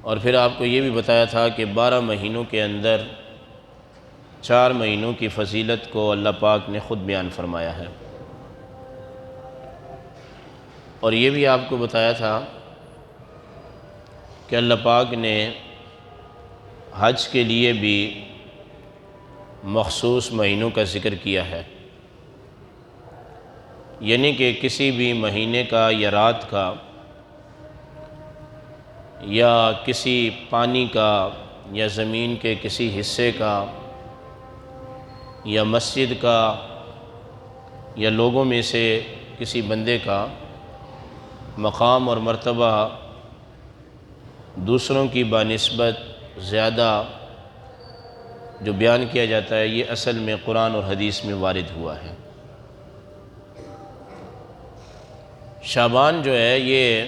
اور پھر آپ کو یہ بھی بتایا تھا کہ 12 مہینوں کے اندر 4 مہینوں کی فضیلت کو اللہ پاک نے خود بیان فرمایا ہے، اور یہ بھی آپ کو بتایا تھا کہ اللہ پاک نے حج کے لیے بھی مخصوص مہینوں کا ذکر کیا ہے، یعنی کہ کسی بھی مہینے کا یا رات کا یا کسی پانی کا یا زمین کے کسی حصے کا یا مسجد کا یا لوگوں میں سے کسی بندے کا مقام اور مرتبہ دوسروں کی بنسبت زیادہ جو بیان کیا جاتا ہے، یہ اصل میں قرآن اور حدیث میں وارد ہوا ہے۔ شعبان جو ہے یہ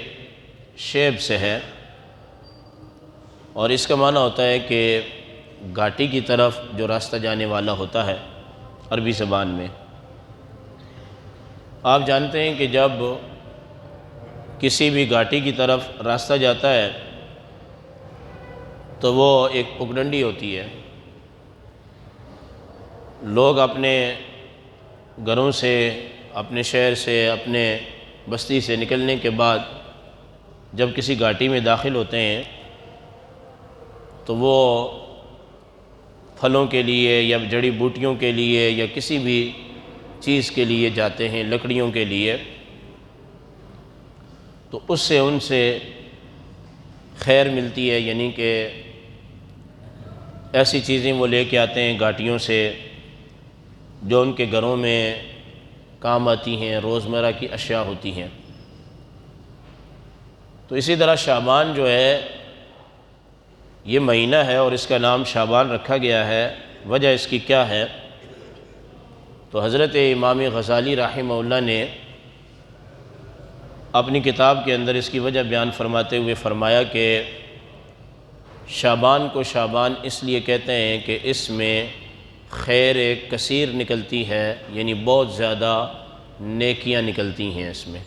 شیب سے ہے، اور اس کا معنی ہوتا ہے کہ گھاٹی کی طرف جو راستہ جانے والا ہوتا ہے عربی زبان میں۔ آپ جانتے ہیں کہ جب کسی بھی گھاٹی کی طرف راستہ جاتا ہے تو وہ ایک پگڈنڈی ہوتی ہے، لوگ اپنے گھروں سے، اپنے شہر سے، اپنے بستی سے نکلنے کے بعد جب کسی گھاٹی میں داخل ہوتے ہیں تو وہ پھلوں کے لیے یا جڑی بوٹیوں کے لیے یا کسی بھی چیز کے لیے جاتے ہیں، لکڑیوں کے لیے، تو اس سے ان سے خیر ملتی ہے، یعنی کہ ایسی چیزیں وہ لے کے آتے ہیں گھاٹیوں سے جو ان کے گھروں میں کام آتی ہیں، روزمرہ کی اشیاء ہوتی ہیں۔ تو اسی طرح شعبان جو ہے یہ مہینہ ہے، اور اس کا نام شعبان رکھا گیا ہے۔ وجہ اس کی کیا ہے؟ تو حضرت امام غزالی رحمہ اللہ نے اپنی کتاب کے اندر اس کی وجہ بیان فرماتے ہوئے فرمایا کہ شعبان کو شعبان اس لیے کہتے ہیں کہ اس میں خیر کثیر نکلتی ہے، یعنی بہت زیادہ نیکیاں نکلتی ہیں اس میں،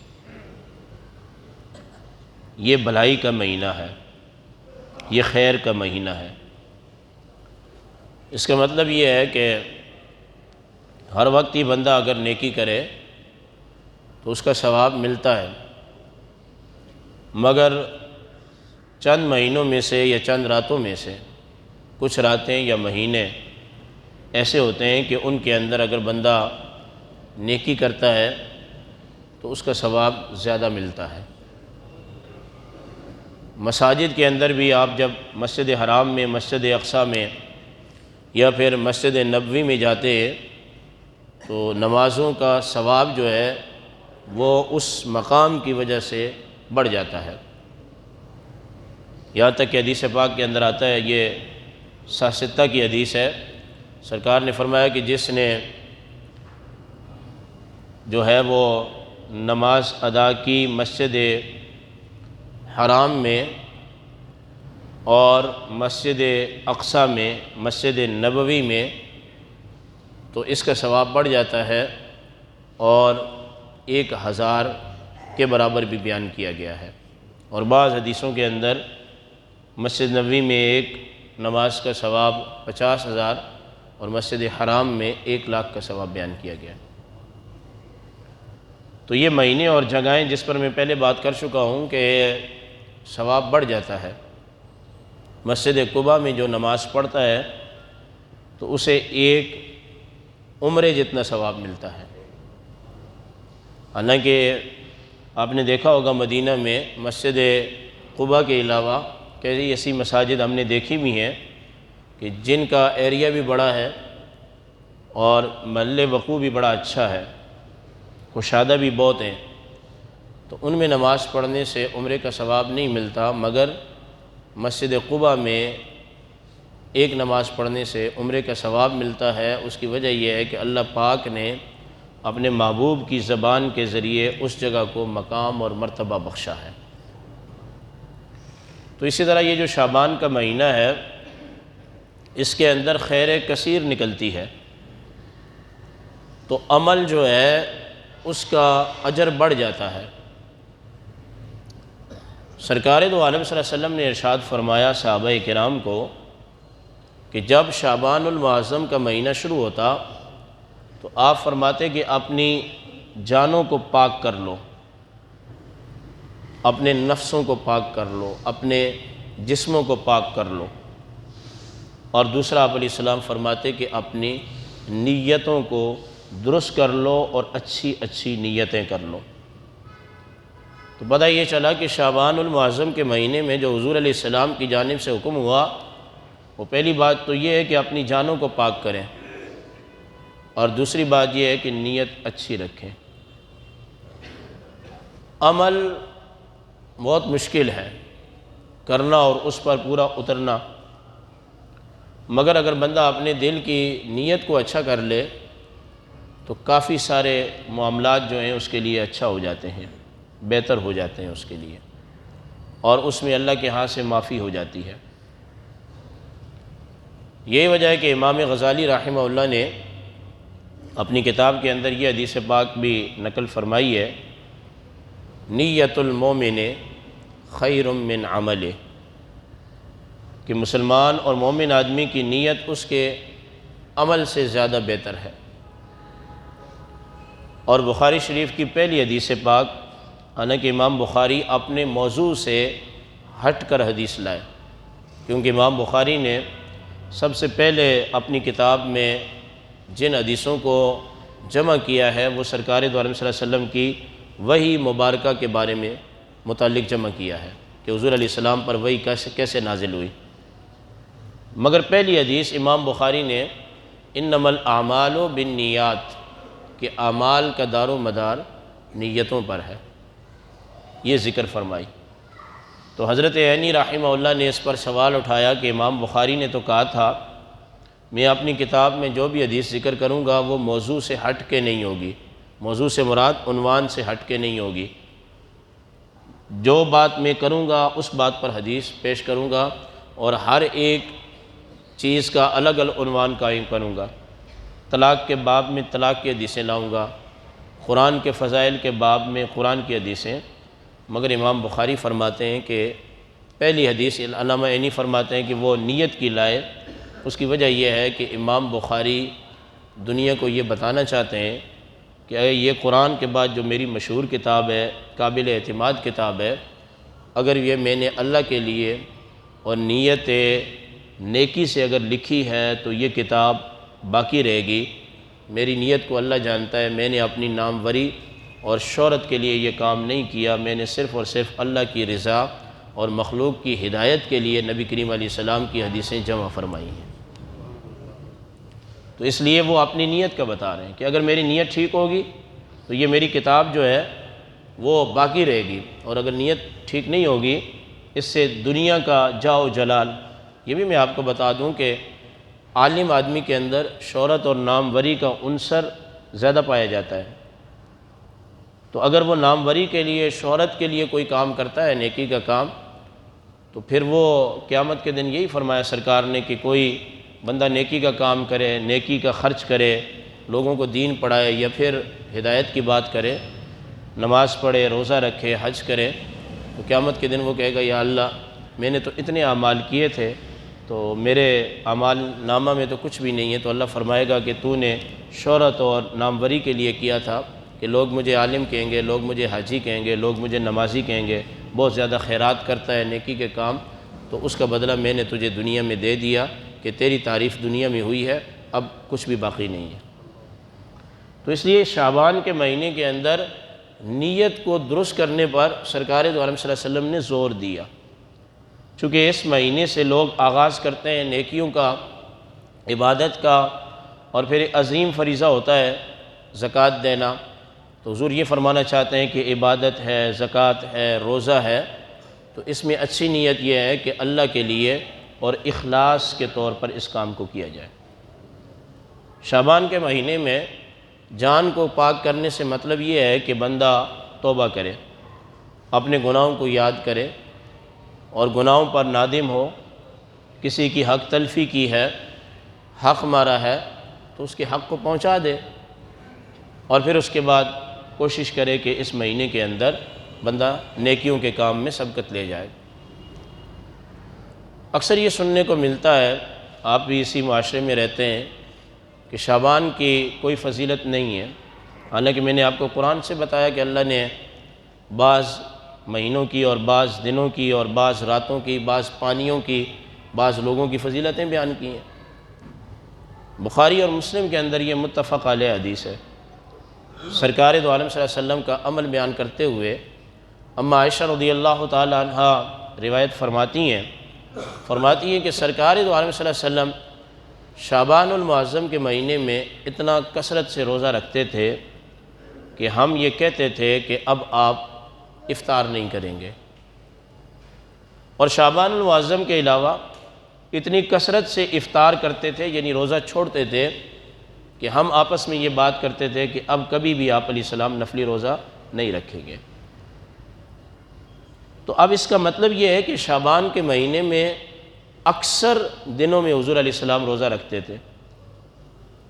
یہ بھلائی کا مہینہ ہے، یہ خیر کا مہینہ ہے۔ اس کا مطلب یہ ہے کہ ہر وقت ہی بندہ اگر نیکی کرے تو اس کا ثواب ملتا ہے، مگر چند مہینوں میں سے یا چند راتوں میں سے کچھ راتیں یا مہینے ایسے ہوتے ہیں کہ ان کے اندر اگر بندہ نیکی کرتا ہے تو اس کا ثواب زیادہ ملتا ہے۔ مساجد کے اندر بھی آپ جب مسجد حرام میں، مسجد اقصیٰ میں یا پھر مسجد نبوی میں جاتے ہیں تو نمازوں کا ثواب جو ہے وہ اس مقام کی وجہ سے بڑھ جاتا ہے، یہاں تک کہ حدیث پاک کے اندر آتا ہے، یہ ساستہ کی حدیث ہے، سرکار نے فرمایا کہ جس نے جو ہے وہ نماز ادا کی مسجد حرام میں اور مسجد اقصیٰ میں، مسجد نبوی میں، تو اس کا ثواب بڑھ جاتا ہے، اور 1000 کے برابر بھی بیان کیا گیا ہے۔ اور بعض حدیثوں کے اندر مسجد نبوی میں ایک نماز کا ثواب 50,000 اور مسجد حرام میں 1,00,000 کا ثواب بیان کیا گیا ہے۔ تو یہ مہینے اور جگہیں جس پر میں پہلے بات کر چکا ہوں کہ ثواب بڑھ جاتا ہے۔ مسجد قباء میں جو نماز پڑھتا ہے تو اسے ایک عمرے جتنا ثواب ملتا ہے۔ حالانکہ آپ نے دیکھا ہوگا مدینہ میں مسجد قباء کے علاوہ کئی ایسی مساجد ہم نے دیکھی بھی ہیں کہ جن کا ایریا بھی بڑا ہے اور محل وقوع بھی بڑا اچھا ہے، کشادہ بھی بہت ہیں، تو ان میں نماز پڑھنے سے عمرے کا ثواب نہیں ملتا، مگر مسجد قباء میں ایک نماز پڑھنے سے عمرے کا ثواب ملتا ہے۔ اس کی وجہ یہ ہے کہ اللہ پاک نے اپنے محبوب کی زبان کے ذریعے اس جگہ کو مقام اور مرتبہ بخشا ہے۔ تو اسی طرح یہ جو شعبان کا مہینہ ہے اس کے اندر خیر کثیر نکلتی ہے، تو عمل جو ہے اس کا اجر بڑھ جاتا ہے۔ سرکار دو عالم صلی اللہ علیہ وسلم نے ارشاد فرمایا صحابہ کرام کو کہ جب شعبان المعظم کا مہینہ شروع ہوتا تو آپ فرماتے کہ اپنی جانوں کو پاک کر لو، اپنے نفسوں کو پاک کر لو، اپنے جسموں کو پاک کر لو۔ اور دوسرا آپ علیہ السلام فرماتے کہ اپنی نیتوں کو درست کر لو اور اچھی اچھی نیتیں کر لو۔ تو پتہ یہ چلا کہ شعبان المعظم کے مہینے میں جو حضور علیہ السلام کی جانب سے حکم ہوا، وہ پہلی بات تو یہ ہے کہ اپنی جانوں کو پاک کریں، اور دوسری بات یہ ہے کہ نیت اچھی رکھیں۔ عمل بہت مشکل ہے کرنا اور اس پر پورا اترنا، مگر اگر بندہ اپنے دل کی نیت کو اچھا کر لے تو کافی سارے معاملات جو ہیں اس کے لیے اچھا ہو جاتے ہیں، بہتر ہو جاتے ہیں اس کے لیے، اور اس میں اللہ کے ہاں سے معافی ہو جاتی ہے۔ یہی وجہ ہے کہ امام غزالی رحمہ اللہ نے اپنی کتاب کے اندر یہ حدیث پاک بھی نقل فرمائی ہے، نیت المومن خیر من عمل، کہ مسلمان اور مومن آدمی کی نیت اس کے عمل سے زیادہ بہتر ہے۔ اور بخاری شریف کی پہلی حدیث پاک، حالانکہ امام بخاری اپنے موضوع سے ہٹ کر حدیث لائے، کیونکہ امام بخاری نے سب سے پہلے اپنی کتاب میں جن حدیثوں کو جمع کیا ہے وہ سرکار دو عالم صلی اللہ علیہ وسلم کی وحی مبارکہ کے بارے میں متعلق جمع کیا ہے کہ حضور علیہ السلام پر وحی کیسے نازل ہوئی۔ مگر پہلی حدیث امام بخاری نے انما الاعمال بالنیات، کہ اعمال کا دار و مدار نیتوں پر ہے، یہ ذکر فرمائی۔ تو حضرت عینی رحمہ اللہ نے اس پر سوال اٹھایا کہ امام بخاری نے تو کہا تھا میں اپنی کتاب میں جو بھی حدیث ذکر کروں گا وہ موضوع سے ہٹ کے نہیں ہوگی، موضوع سے مراد عنوان سے ہٹ کے نہیں ہوگی، جو بات میں کروں گا اس بات پر حدیث پیش کروں گا، اور ہر ایک چیز کا الگ الگ عنوان قائم کروں گا۔ طلاق کے باب میں طلاق کی حدیثیں لاؤں گا، قرآن کے فضائل کے باب میں قرآن کی حدیثیں۔ مگر امام بخاری فرماتے ہیں کہ پہلی حدیث علامہ عینی فرماتے ہیں کہ وہ نیت کی لائے۔ اس کی وجہ یہ ہے کہ امام بخاری دنیا کو یہ بتانا چاہتے ہیں کہ یہ قرآن کے بعد جو میری مشہور کتاب ہے، قابل اعتماد کتاب ہے، اگر یہ میں نے اللہ کے لیے اور نیت نیکی سے اگر لکھی ہے تو یہ کتاب باقی رہے گی۔ میری نیت کو اللہ جانتا ہے، میں نے اپنی ناموری اور شہرت کے لیے یہ کام نہیں کیا، میں نے صرف اور صرف اللہ کی رضا اور مخلوق کی ہدایت کے لیے نبی کریم علیہ السلام کی حدیثیں جمع فرمائی ہیں۔ تو اس لیے وہ اپنی نیت کا بتا رہے ہیں کہ اگر میری نیت ٹھیک ہوگی تو یہ میری کتاب جو ہے وہ باقی رہے گی، اور اگر نیت ٹھیک نہیں ہوگی اس سے دنیا کا جاؤ جلال۔ یہ بھی میں آپ کو بتا دوں کہ عالم آدمی کے اندر شہرت اور ناموری کا عنصر زیادہ پایا جاتا ہے، تو اگر وہ ناموری کے لیے، شہرت کے لیے کوئی کام کرتا ہے نیکی کا کام، تو پھر وہ قیامت کے دن یہی فرمایا سرکار نے کہ کوئی بندہ نیکی کا کام کرے، نیکی کا خرچ کرے، لوگوں کو دین پڑھائے یا پھر ہدایت کی بات کرے، نماز پڑھے، روزہ رکھے، حج کرے، تو قیامت کے دن وہ کہے گا یا اللہ میں نے تو اتنے اعمال کیے تھے تو میرے اعمال نامہ میں تو کچھ بھی نہیں ہے۔ تو اللہ فرمائے گا کہ تو نے شہرت اور ناموری کے لیے کیا تھا کہ لوگ مجھے عالم کہیں گے، لوگ مجھے حاجی کہیں گے، لوگ مجھے نمازی کہیں گے، بہت زیادہ خیرات کرتا ہے، نیکی کے کام، تو اس کا بدلہ میں نے تجھے دنیا میں دے دیا کہ تیری تعریف دنیا میں ہوئی ہے، اب کچھ بھی باقی نہیں ہے۔ تو اس لیے شعبان کے مہینے کے اندر نیت کو درست کرنے پر سرکار دو عالم صلی اللہ علیہ وسلم نے زور دیا، چونکہ اس مہینے سے لوگ آغاز کرتے ہیں نیکیوں کا، عبادت کا، اور پھر ایک عظیم فریضہ ہوتا ہے زکوٰۃ دینا۔ تو حضور یہ فرمانا چاہتے ہیں کہ عبادت ہے، زکوٰۃ ہے، روزہ ہے، تو اس میں اچھی نیت یہ ہے کہ اللہ کے لیے اور اخلاص کے طور پر اس کام کو کیا جائے۔ شعبان کے مہینے میں جان کو پاک کرنے سے مطلب یہ ہے کہ بندہ توبہ کرے، اپنے گناہوں کو یاد کرے اور گناہوں پر نادم ہو، کسی کی حق تلفی کی ہے، حق مارا ہے تو اس کے حق کو پہنچا دے، اور پھر اس کے بعد کوشش کرے کہ اس مہینے کے اندر بندہ نیکیوں کے کام میں سبقت لے جائے۔ اکثر یہ سننے کو ملتا ہے، آپ بھی اسی معاشرے میں رہتے ہیں، کہ شعبان کی کوئی فضیلت نہیں ہے، حالانکہ میں نے آپ کو قرآن سے بتایا کہ اللہ نے بعض مہینوں کی اور بعض دنوں کی اور بعض راتوں کی، بعض پانیوں کی، بعض لوگوں کی فضیلتیں بیان کی ہیں۔ بخاری اور مسلم کے اندر یہ متفق علیہ حدیث ہے۔ سرکار دو عالم صلی اللہ علیہ وسلم کا عمل بیان کرتے ہوئے اما عائشہ رضی اللہ تعالی عنہا روایت فرماتی ہیں کہ سرکار دو عالم صلی اللہ علیہ وسلم شعبان المعظم کے مہینے میں اتنا کثرت سے روزہ رکھتے تھے کہ ہم یہ کہتے تھے کہ اب آپ افطار نہیں کریں گے، اور شعبان المعظم کے علاوہ اتنی کثرت سے افطار کرتے تھے، یعنی روزہ چھوڑتے تھے، کہ ہم آپس میں یہ بات کرتے تھے کہ اب کبھی بھی آپ علیہ السلام نفلی روزہ نہیں رکھیں گے۔ تو اب اس کا مطلب یہ ہے کہ شعبان کے مہینے میں اکثر دنوں میں حضور علیہ السلام روزہ رکھتے تھے،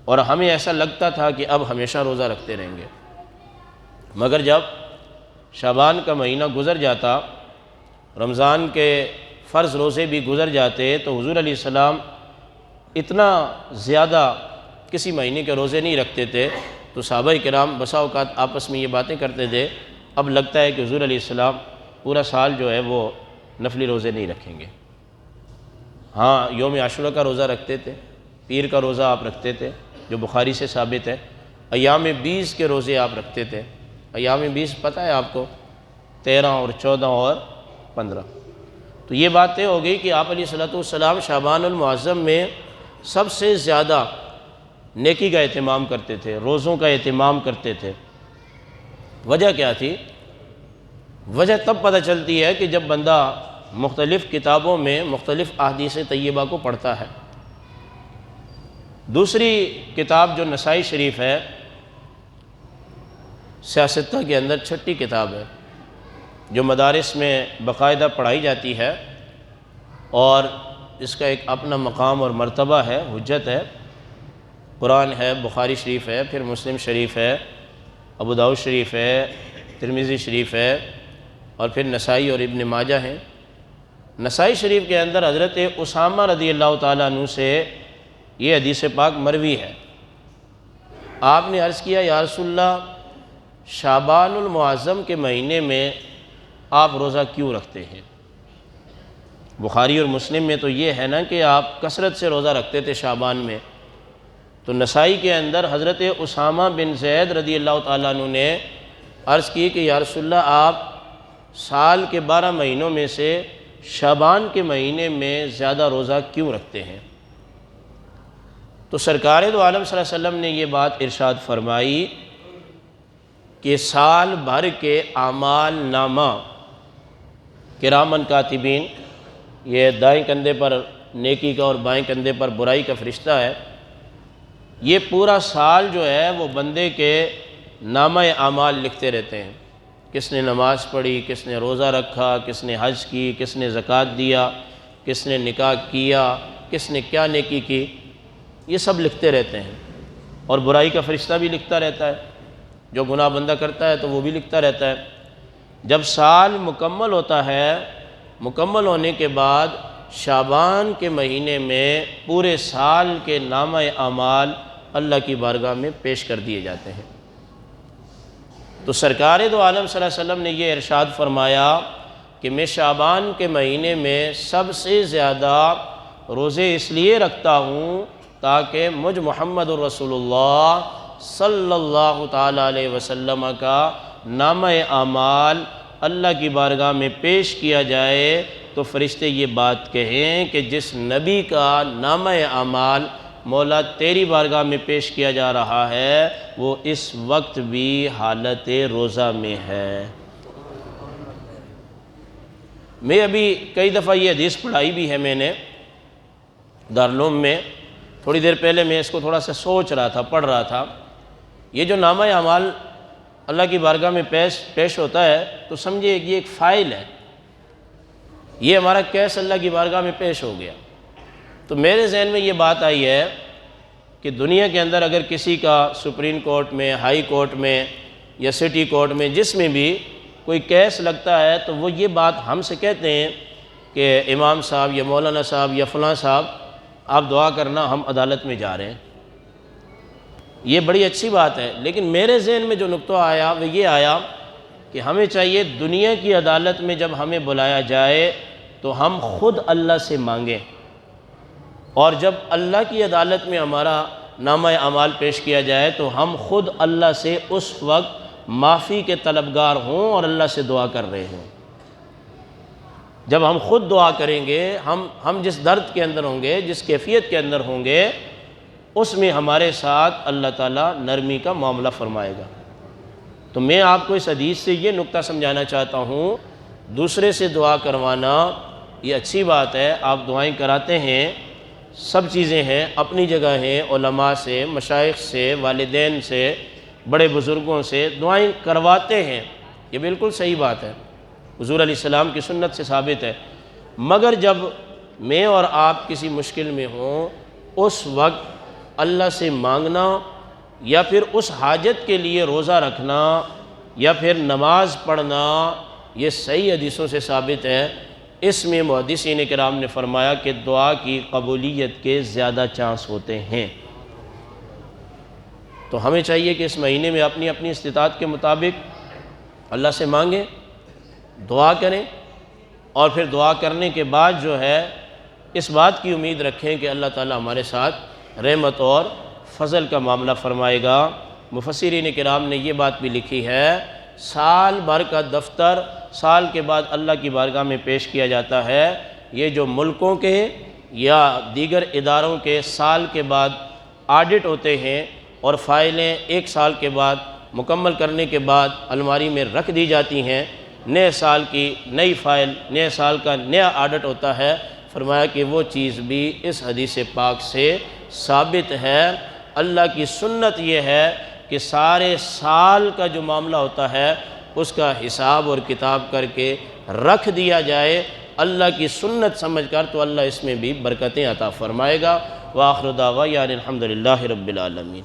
اور ہمیں ایسا لگتا تھا کہ اب ہمیشہ روزہ رکھتے رہیں گے، مگر جب شعبان کا مہینہ گزر جاتا، رمضان کے فرض روزے بھی گزر جاتے، تو حضور علیہ السلام اتنا زیادہ کسی مہینے کے روزے نہیں رکھتے تھے، تو صحابہ کرام بسا اوقات آپس میں یہ باتیں کرتے تھے، اب لگتا ہے کہ حضور علیہ السلام پورا سال جو ہے وہ نفلی روزے نہیں رکھیں گے۔ ہاں، یوم عاشورہ کا روزہ رکھتے تھے، پیر کا روزہ آپ رکھتے تھے جو بخاری سے ثابت ہے، ایام 20 کے روزے آپ رکھتے تھے۔ ایام 20 پتہ ہے آپ کو، 13 اور 14 اور 15۔ تو یہ بات طے ہو گئی کہ آپ علیہ السلام شعبان المعظم میں سب سے زیادہ نیکی کا اہتمام کرتے تھے، روزوں کا اہتمام کرتے تھے۔ وجہ کیا تھی؟ وجہ تب پتہ چلتی ہے کہ جب بندہ مختلف کتابوں میں مختلف احادیث طیبہ کو پڑھتا ہے۔ دوسری کتاب جو نسائی شریف ہے، سیاستہ کے اندر 6ٹھی کتاب ہے، جو مدارس میں باقاعدہ پڑھائی جاتی ہے، اور اس کا ایک اپنا مقام اور مرتبہ ہے، حجت ہے۔ قرآن ہے، بخاری شریف ہے، پھر مسلم شریف ہے، ابو داؤد شریف ہے، ترمذی شریف ہے، اور پھر نسائی اور ابن ماجہ ہیں۔ نسائی شریف کے اندر حضرت اسامہ رضی اللہ تعالیٰ عنہ سے یہ حدیث پاک مروی ہے۔ آپ نے عرض کیا، یا رسول اللہ، شعبان المعظم کے مہینے میں آپ روزہ کیوں رکھتے ہیں؟ بخاری اور مسلم میں تو یہ ہے نا کہ آپ کثرت سے روزہ رکھتے تھے شعبان میں، تو نسائی کے اندر حضرت اسامہ بن زید رضی اللہ تعالیٰ عنہ نے عرض کی کہ یا رسول اللہ، آپ سال کے 12 مہینوں میں سے شعبان کے مہینے میں زیادہ روزہ کیوں رکھتے ہیں؟ تو سرکار دو عالم صلی اللہ علیہ وسلم نے یہ بات ارشاد فرمائی کہ سال بھر کے اعمال نامہ کرامن کاتبین، یہ دائیں کندھے پر نیکی کا اور بائیں کندھے پر برائی کا فرشتہ ہے، یہ پورا سال جو ہے وہ بندے کے نامہ اعمال لکھتے رہتے ہیں۔ کس نے نماز پڑھی، کس نے روزہ رکھا، کس نے حج کی، کس نے زکوٰۃ دیا، کس نے نکاح کیا، کس نے کیا نیکی کی، یہ سب لکھتے رہتے ہیں۔ اور برائی کا فرشتہ بھی لکھتا رہتا ہے، جو گناہ بندہ کرتا ہے تو وہ بھی لکھتا رہتا ہے۔ جب سال مکمل ہوتا ہے، مکمل ہونے کے بعد شعبان کے مہینے میں پورے سال کے نامہ اعمال اللہ کی بارگاہ میں پیش کر دیے جاتے ہیں۔ تو سرکار دو عالم صلی اللہ علیہ وسلم نے یہ ارشاد فرمایا کہ میں شعبان کے مہینے میں سب سے زیادہ روزے اس لیے رکھتا ہوں تاکہ مجھ محمد الرسول اللہ صلی اللہ تعالیٰ علیہ وسلم کا نامہ اعمال اللہ کی بارگاہ میں پیش کیا جائے، تو فرشتے یہ بات کہیں کہ جس نبی کا نامہ اعمال مولا تیری بارگاہ میں پیش کیا جا رہا ہے، وہ اس وقت بھی حالت روزہ میں ہے۔ میں ابھی کئی دفعہ یہ حدیث پڑھائی بھی ہے میں نے دارالعلوم میں، تھوڑی دیر پہلے میں اس کو تھوڑا سا سوچ رہا تھا، پڑھ رہا تھا۔ یہ جو نامہ اعمال اللہ کی بارگاہ میں پیش ہوتا ہے، تو سمجھے یہ ایک فائل ہے، یہ ہمارا کیس اللہ کی بارگاہ میں پیش ہو گیا۔ تو میرے ذہن میں یہ بات آئی ہے کہ دنیا کے اندر اگر کسی کا سپریم کورٹ میں، ہائی کورٹ میں یا سٹی کورٹ میں، جس میں بھی کوئی کیس لگتا ہے تو وہ یہ بات ہم سے کہتے ہیں کہ امام صاحب یا مولانا صاحب یا فلاں صاحب آپ دعا کرنا، ہم عدالت میں جا رہے ہیں۔ یہ بڑی اچھی بات ہے، لیکن میرے ذہن میں جو نقطہ آیا وہ یہ آیا کہ ہمیں چاہیے دنیا کی عدالت میں جب ہمیں بلایا جائے تو ہم خود اللہ سے مانگیں، اور جب اللہ کی عدالت میں ہمارا نامہ اعمال پیش کیا جائے تو ہم خود اللہ سے اس وقت معافی کے طلبگار ہوں اور اللہ سے دعا کر رہے ہوں۔ جب ہم خود دعا کریں گے، ہم جس درد کے اندر ہوں گے، جس کیفیت کے اندر ہوں گے، اس میں ہمارے ساتھ اللہ تعالیٰ نرمی کا معاملہ فرمائے گا۔ تو میں آپ کو اس حدیث سے یہ نقطہ سمجھانا چاہتا ہوں، دوسرے سے دعا کروانا یہ اچھی بات ہے، آپ دعائیں کراتے ہیں، سب چیزیں ہیں، اپنی جگہ ہیں، علماء سے، مشائخ سے، والدین سے، بڑے بزرگوں سے دعائیں کرواتے ہیں، یہ بالکل صحیح بات ہے، حضور علیہ السلام کی سنت سے ثابت ہے۔ مگر جب میں اور آپ کسی مشکل میں ہوں، اس وقت اللہ سے مانگنا یا پھر اس حاجت کے لیے روزہ رکھنا یا پھر نماز پڑھنا، یہ صحیح حدیثوں سے ثابت ہے۔ اس میں محدثین کرام نے فرمایا کہ دعا کی قبولیت کے زیادہ چانس ہوتے ہیں۔ تو ہمیں چاہیے کہ اس مہینے میں اپنی اپنی استطاعت کے مطابق اللہ سے مانگیں، دعا کریں، اور پھر دعا کرنے کے بعد جو ہے اس بات کی امید رکھیں کہ اللہ تعالیٰ ہمارے ساتھ رحمت اور فضل کا معاملہ فرمائے گا۔ مفسرین کرام نے یہ بات بھی لکھی ہے، سال بھر کا دفتر سال کے بعد اللہ کی بارگاہ میں پیش کیا جاتا ہے۔ یہ جو ملکوں کے یا دیگر اداروں کے سال کے بعد آڈٹ ہوتے ہیں اور فائلیں ایک سال کے بعد مکمل کرنے کے بعد الماری میں رکھ دی جاتی ہیں، نئے سال کی نئی فائل، نئے سال کا نیا آڈٹ ہوتا ہے، فرمایا کہ وہ چیز بھی اس حدیث پاک سے ثابت ہے۔ اللہ کی سنت یہ ہے کہ سارے سال کا جو معاملہ ہوتا ہے اس کا حساب اور کتاب کر کے رکھ دیا جائے اللہ کی سنت سمجھ کر، تو اللہ اس میں بھی برکتیں عطا فرمائے گا۔ وآخر دعوانا الحمدللہ رب العالمین۔